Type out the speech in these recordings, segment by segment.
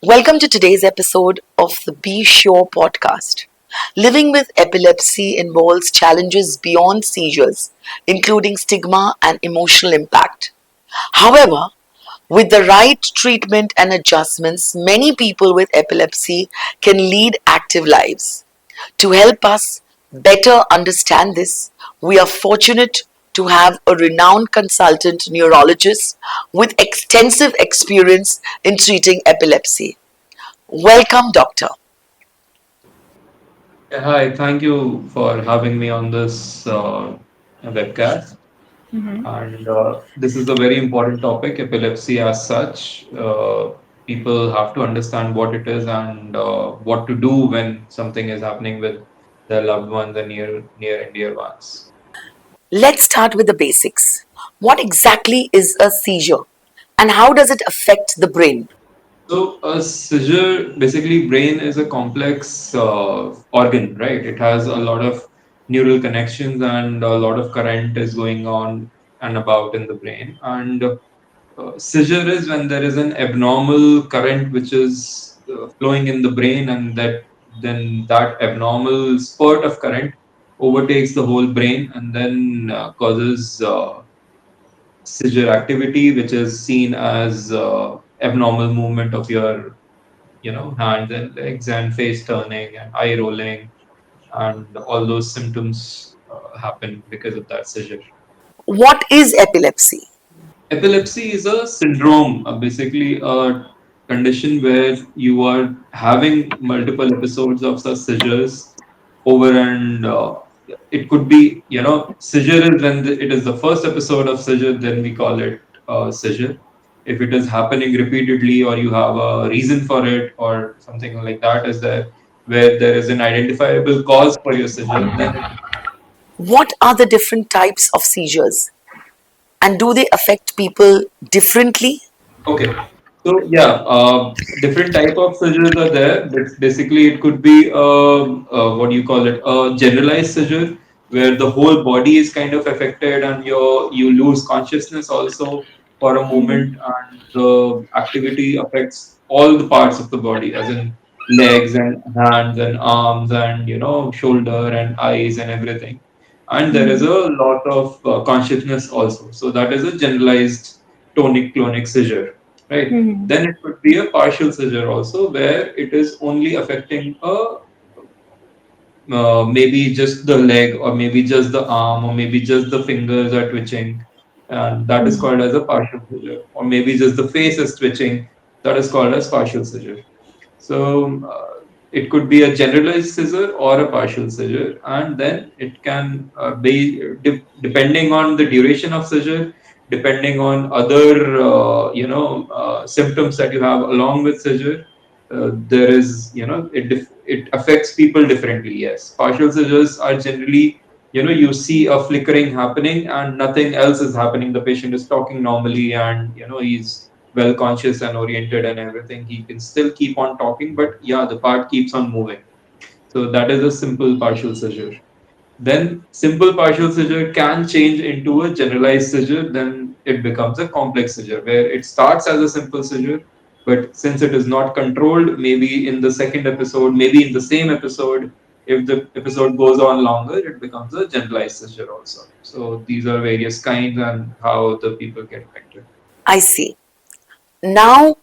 Welcome to today's episode of the Be Sure podcast. Living with epilepsy involves challenges beyond seizures, including stigma and emotional impact. However, with the right treatment and adjustments, many people with epilepsy can lead active lives. To help us better understand this, we are fortunate to have a renowned consultant neurologist with extensive experience in treating epilepsy. Welcome, Doctor. Yeah, hi, thank you for having me on this webcast. And this is a very important topic, epilepsy as such. People have to understand what it is and what to do when something is happening with their loved ones and near and dear ones. Let's start with the basics. What exactly is a seizure and how does it affect the brain? So a seizure, basically, brain is a complex organ, right? It has a lot of neural connections and a lot of current is going on and about in the brain. And seizure is when there is an abnormal current which is flowing in the brain, and that abnormal spurt of current overtakes the whole brain and then causes seizure activity, which is seen as abnormal movement of your hands and legs and face turning and eye rolling, and all those symptoms happen because of that seizure. What is epilepsy? Epilepsy is a syndrome, basically a condition where you are having multiple episodes of such seizures over and it could be, seizure is when it is the first episode of seizure, then we call it seizure. If it is happening repeatedly or you have a reason for it or something like that is there, where there is an identifiable cause for your seizure, then it. What are the different types of seizures and do they affect people differently? Okay. So yeah, different type of seizures are there. But basically, it could be what do you call it? A generalized seizure where the whole body is kind of affected and you lose consciousness also for a moment, and the activity affects all the parts of the body, as in legs and hands and arms and shoulder and eyes and everything. And there is a lot of consciousness also. So that is a generalized tonic clonic seizure, right? Then it could be a partial seizure also, where it is only affecting maybe just the leg or maybe just the arm or maybe just the fingers are twitching, and that is called as a partial seizure. Or maybe just the face is twitching, that is called as partial seizure. So it could be a generalized seizure or a partial seizure, and then it can be depending on the duration of seizure, depending on other symptoms that you have along with seizure. There is it affects people differently. Yes, partial seizures are generally, you see a flickering happening and nothing else is happening. The patient is talking normally and he's well conscious and oriented and everything, he can still keep on talking, but yeah, the part keeps on moving. So that is a simple partial seizure. Then simple partial seizure can change into a generalized seizure, then it becomes a complex seizure where it starts as a simple seizure, but since it is not controlled, maybe in the second episode, maybe in the same episode, if the episode goes on longer, it becomes a generalized seizure also. So these are various kinds and how the people get affected. I see. Now,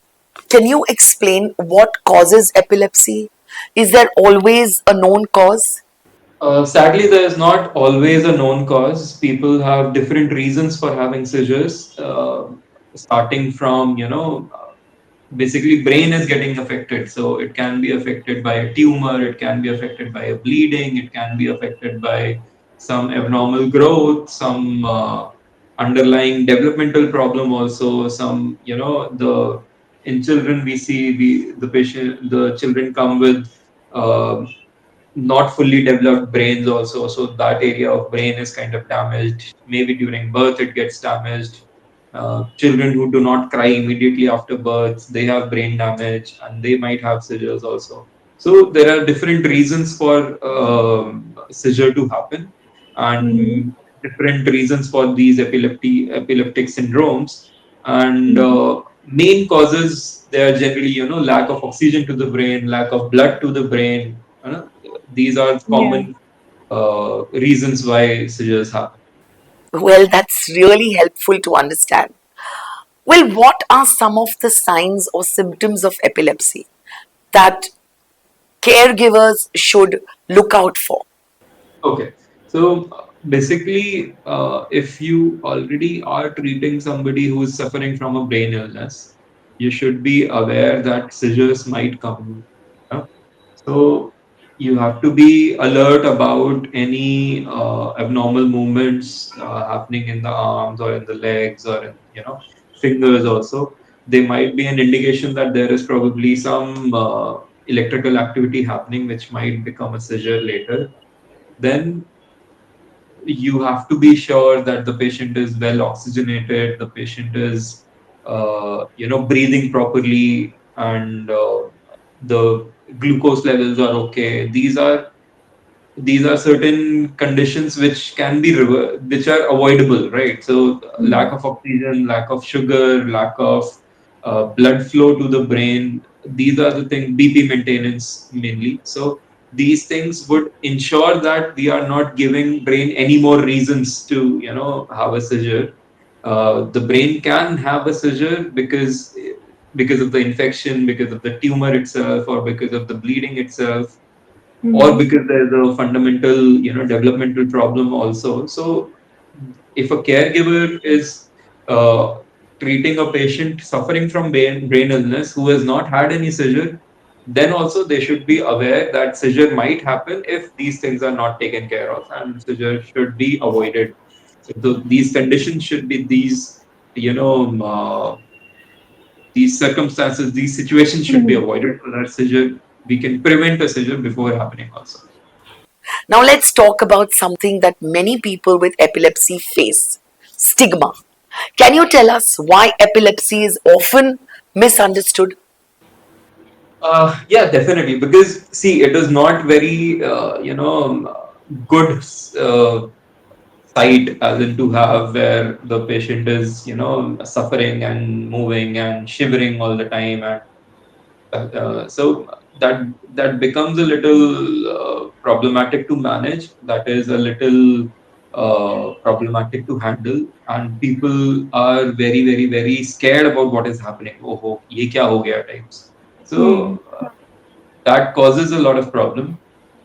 can you explain what causes epilepsy? Is there always a known cause? Sadly, there is not always a known cause. People have different reasons for having seizures, starting from, basically brain is getting affected. So it can be affected by a tumor, it can be affected by a bleeding, it can be affected by some abnormal growth, some underlying developmental problem also, some, the in children we see the children come with uh, not fully developed brains also, so that area of brain is kind of damaged. Maybe during birth it gets damaged. Children who do not cry immediately after birth, they have brain damage and they might have seizures also. So there are different reasons for seizure to happen, and different reasons for these epileptic syndromes. And main causes, they are generally, lack of oxygen to the brain, lack of blood to the brain. These are Yeah. common reasons why seizures happen. Well, that's really helpful to understand. Well, what are some of the signs or symptoms of epilepsy that caregivers should look out for? Okay. So basically, if you already are treating somebody who is suffering from a brain illness, you should be aware that seizures might come. Yeah? So you have to be alert about any abnormal movements happening in the arms or in the legs or in, fingers also. They might be an indication that there is probably some electrical activity happening which might become a seizure later. Then you have to be sure that the patient is well oxygenated, the patient is breathing properly, and the glucose levels are okay. These are certain conditions which can be which are avoidable, right? So lack Mm. of oxygen, lack of sugar, lack of blood flow to the brain, these are the things. BP maintenance mainly. So these things would ensure that we are not giving brain any more reasons to have a seizure. The brain can have a seizure because of the infection, because of the tumor itself, or because of the bleeding itself, or Mm. because there's a fundamental developmental problem also. So if a caregiver is uh, treating a patient suffering from brain illness who has not had any seizure, then also they should be aware that seizure might happen if these things are not taken care of, and seizure should be avoided. So these conditions should be you know these circumstances, these situations should be Mm. avoided so that seizure, we can prevent a seizure before happening also. Now, let's talk about something that many people with epilepsy face: stigma. Can you tell us why epilepsy is often misunderstood? Yeah, definitely. Because see, it is not very, good sight as in to have where the patient is, suffering and moving and shivering all the time, and so that becomes a little problematic to manage. That is a little problematic to handle, and people are very, very, very scared about what is happening. Oh, ye kya ho gaya types. Mm. So that causes a lot of problem.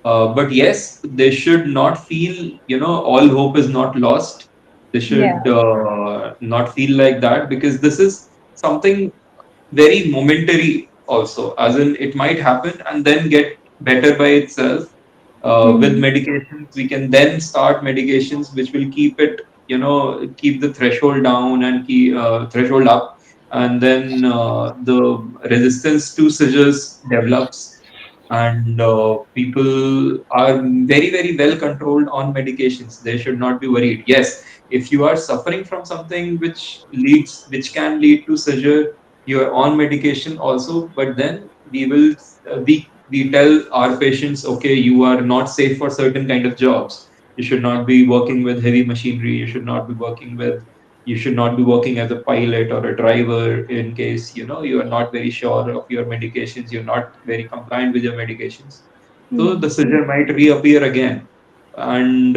But yes, they should not feel, all hope is not lost. They should Yeah. not feel like that, because this is something very momentary also, as in it might happen and then get better by itself. With Mm. medications, we can then start medications which will keep it, keep the threshold down and keep threshold up, and then the resistance to seizures develops, and people are very, very well controlled on medications. They should not be worried. Yes, if you are suffering from something which can lead to seizure, you are on medication also, but then we tell our patients, okay, you are not safe for certain kind of jobs. You should not be working with heavy machinery. You should not be working as a pilot or a driver, in case you are not very sure of your medications, you're not very compliant with your medications. So Mm. the seizure might reappear again. And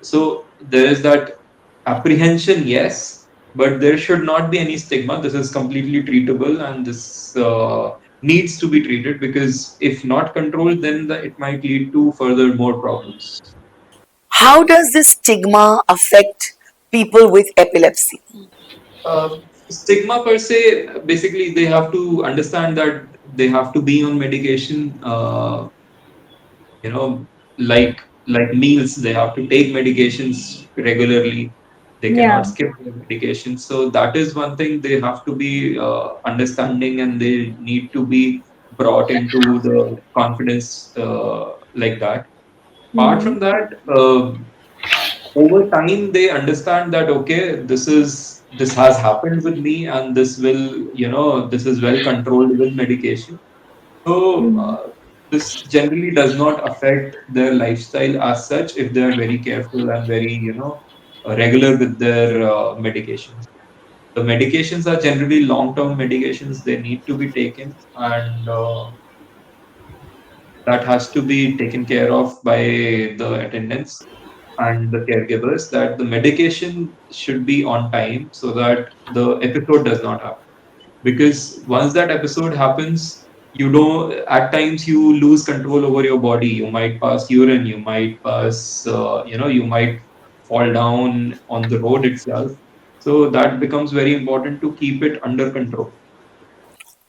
so there is that apprehension, yes, but there should not be any stigma. This is completely treatable, and this needs to be treated, because if not controlled, then it might lead to further more problems. How does this stigma affect people with epilepsy? Stigma per se, basically, they have to understand that they have to be on medication. You know, like meals, they have to take medications regularly. They cannot Yeah. skip their medications. So that is one thing they have to be understanding, and they need to be brought into the confidence like that. Apart Mm. from that, over time they understand that, okay, this has happened with me, and this is well controlled with medication. So Mm. this generally does not affect their lifestyle as such, if they are very careful and very regular with their medications. The medications are generally long-term medications. They need to be taken, and that has to be taken care of by the attendants and the caregivers. That the medication should be on time so that the episode does not happen. Because once that episode happens, you know, at times you lose control over your body. You might pass urine, you might pass, you might fall down on the road itself. So that becomes very important to keep it under control.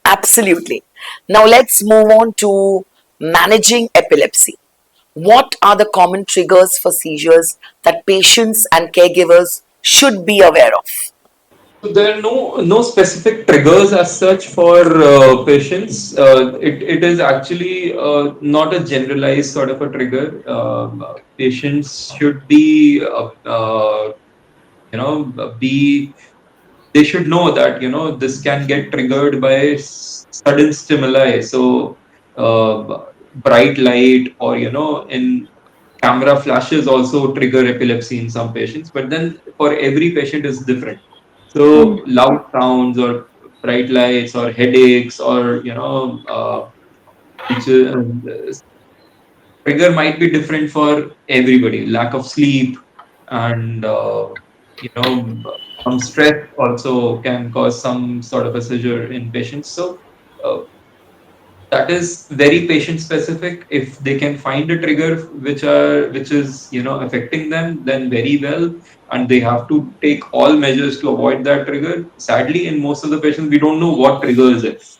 Absolutely. Now let's move on to managing epilepsy. What are the common triggers for seizures that patients and caregivers should be aware of? So there are no specific triggers as such for patients. It is actually not a generalized sort of a trigger. Patients should be be they should know that this can get triggered by sudden stimuli. So bright light, or in camera flashes also trigger epilepsy in some patients, but then for every patient is different. So loud sounds or bright lights or headaches, or which trigger might be different for everybody. Lack of sleep, and some stress also can cause some sort of a seizure in patients. So uh, that is very patient specific. If they can find a trigger which is affecting them, then very well, and they have to take all measures to avoid that trigger. Sadly, in most of the patients, we don't know what triggers it.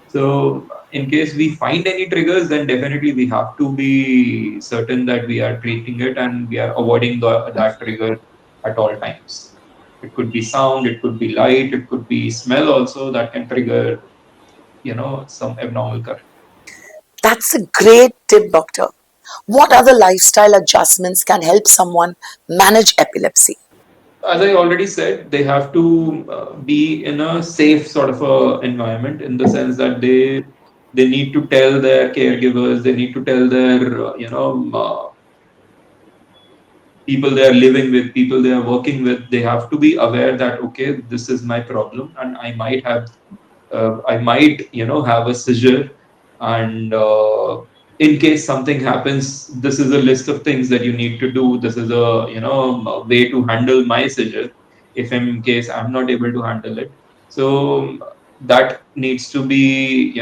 So, in case we find any triggers, then definitely we have to be certain that we are treating it and we are avoiding that trigger at all times. It could be sound, it could be light, it could be smell also that can trigger, some abnormal current. That's a great tip, doctor. What other lifestyle adjustments can help someone manage epilepsy? As I already said, they have to be in a safe sort of a environment, in the sense that they need to tell their caregivers, they need to tell their people they are living with, people they are working with. They have to be aware that okay, this is my problem, and I might, have a seizure, and in case something happens, this is a list of things that you need to do. This is a way to handle my seizure if in case I'm not able to handle it. So that needs to be,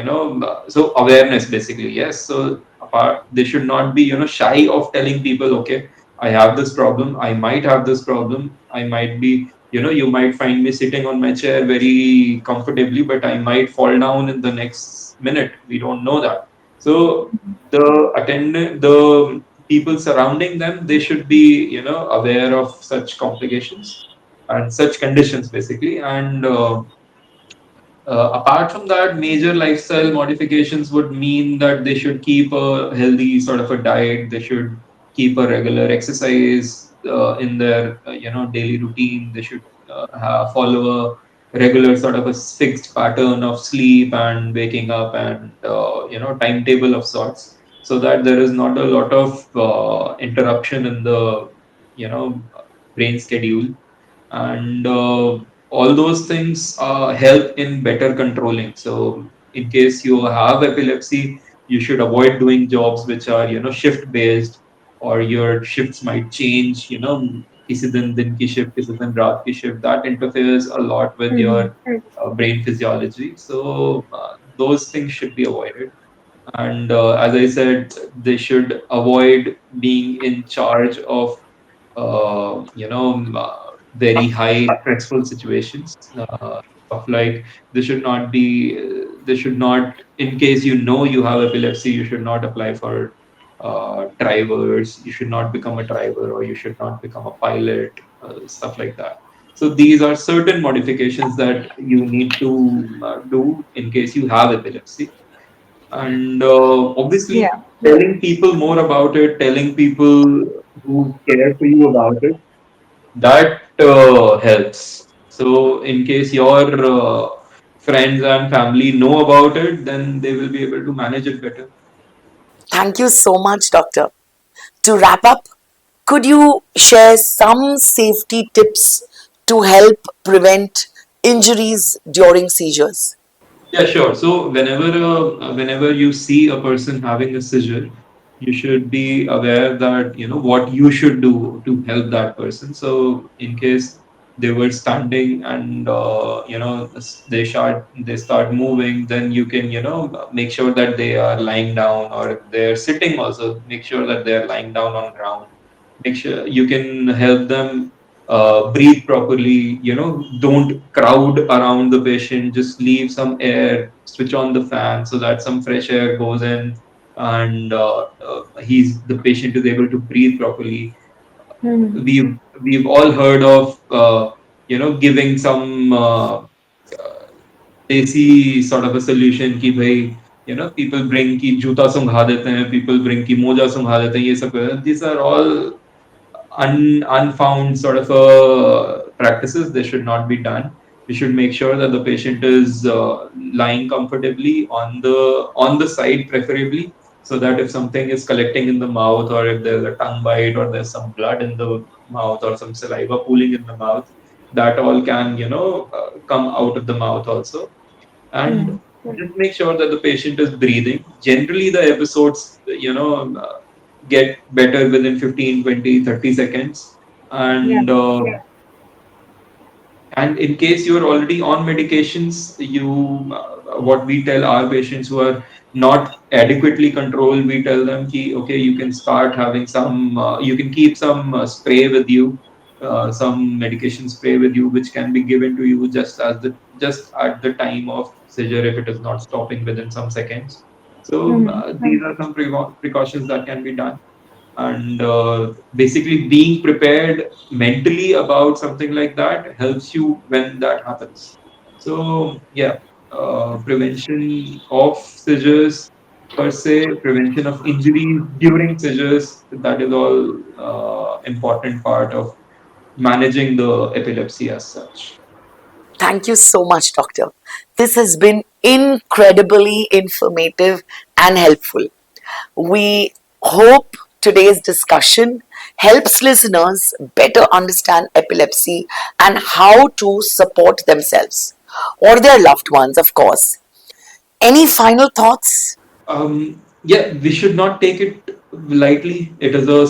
so awareness basically. Yes. So apart, they should not be, shy of telling people, okay, I have this problem. I might have this problem. I might be, you might find me sitting on my chair very comfortably, but I might fall down in the next minute. We don't know that. So the people surrounding them, they should be, aware of such complications and such conditions basically. And apart from that, major lifestyle modifications would mean that they should keep a healthy sort of a diet. They should keep a regular exercise in their daily routine. They should follow a regular sort of a fixed pattern of sleep and waking up, and timetable of sorts, so that there is not a lot of interruption in the brain schedule. And all those things help in better controlling. So in case you have epilepsy, you should avoid doing jobs which are shift based, or your shifts might change. किसी दिन की shift, किसी दिन रात की shift, that interferes a lot with your brain physiology. So those things should be avoided. And as I said, they should avoid being in charge of very high stressful situations. Stuff like, they should not, in case you have epilepsy, you should not apply for drivers, you should not become a driver, or you should not become a pilot, stuff like that. So these are certain modifications that you need to do in case you have epilepsy. And obviously, telling people more about it, telling people who care for you about it, that helps. So, in case your friends and family know about it, then they will be able to manage it better. Thank you so much, doctor. To wrap up, could you share some safety tips to help prevent injuries during seizures? Yeah, sure. So whenever you see a person having a seizure, you should be aware that what you should do to help that person. So in case they were standing and they start moving, then you can make sure that they are lying down, or if they're sitting also make sure that they are lying down on ground. Make sure you can help them breathe properly. Don't crowd around the patient. Just leave some air, switch on the fan so that some fresh air goes in, and the patient is able to breathe properly. We've all heard of giving some desi sort of a solution कि भाई people bring ki जूता सुंघा देते हैं, people bring ki मोजा सुंघा देते हैं, ये सब these are all unfound sort of practices. They should not be done. We should make sure that the patient is lying comfortably on the side, preferably, so that if something is collecting in the mouth, or if there's a tongue bite, or there's some blood in the mouth, or some saliva pooling in the mouth, that all can come out of the mouth also. And just make sure that the patient is breathing. Generally, the episodes get better within 15, 20, 30 seconds. And and in case you are already on medications, what we tell our patients who are not adequately controlled, we tell them ki, okay, you can start having you can keep some spray with you, some medication spray with you, which can be given to you just at the time of seizure if it is not stopping within some seconds. So these are some precautions that can be done. And basically being prepared mentally about something like that helps you when that happens. So yeah, prevention of seizures per se, prevention of injuries during seizures, that is all important part of managing the epilepsy as such. Thank you so much, Doctor. This has been incredibly informative and helpful. We hope today's discussion helps listeners better understand epilepsy and how to support themselves or their loved ones, of course. Any final thoughts? Yeah, we should not take it lightly. It is a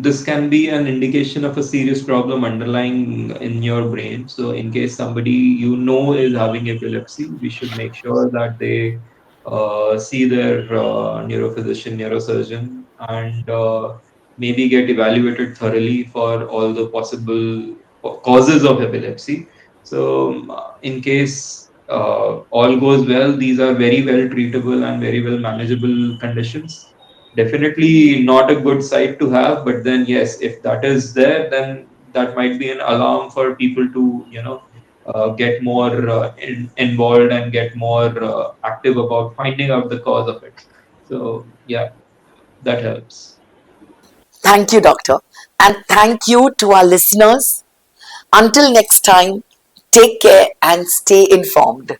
this can be an indication of a serious problem underlying in your brain. So, in case somebody is having epilepsy, we should make sure that they see their neurophysician, neurosurgeon, and maybe get evaluated thoroughly for all the possible causes of epilepsy. So, in case all goes well, these are very well treatable and very well manageable conditions. Definitely not a good site to have, but then yes, if that is there, then that might be an alarm for people to get more involved and get more active about finding out the cause of it. So yeah, that helps. Thank you, Doctor. And thank you to our listeners. Until next time, take care and stay informed.